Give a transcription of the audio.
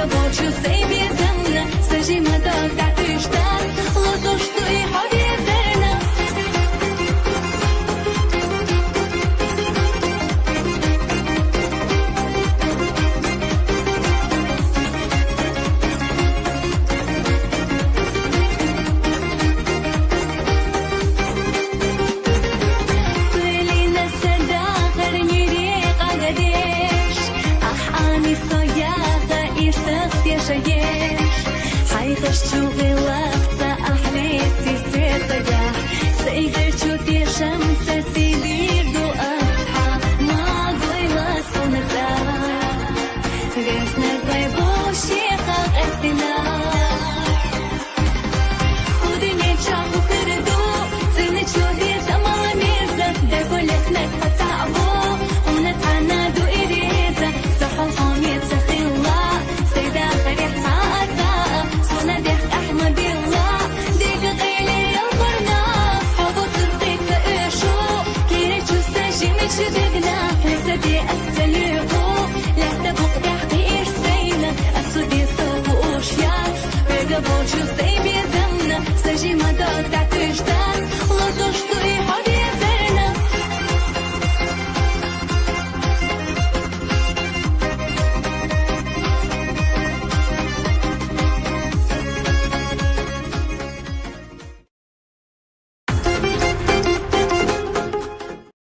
Gaboccio sei biezemna, săji mă dă ca tâștat, lozoștui hobie zerna. Pălină să da hărnirie qagadesh, ahani soyaga irtaq يشيش حيغش شو غلقت أحليتي سيطيا سيغر شو تي شمس سيدير دو أصحى ما قويلة صنفا غيسنا قويبو شيخة غيثنا خودني تشاقو كردو زينة شو دي زماني زد دقو لحنك هتعبو ونتعنا دو إريزة سحو حامية سخيلا سيدا خريط ساعتا صونا ديخ أحمد الله ديك غيلي البرنا حبو ترقيك فإيشو كيري جوستا جيمي شدقنا هسا دي أستليقو لا تبق دحقي إرسينا أسو دي صوبو أوشيات بيقا بوجو سينا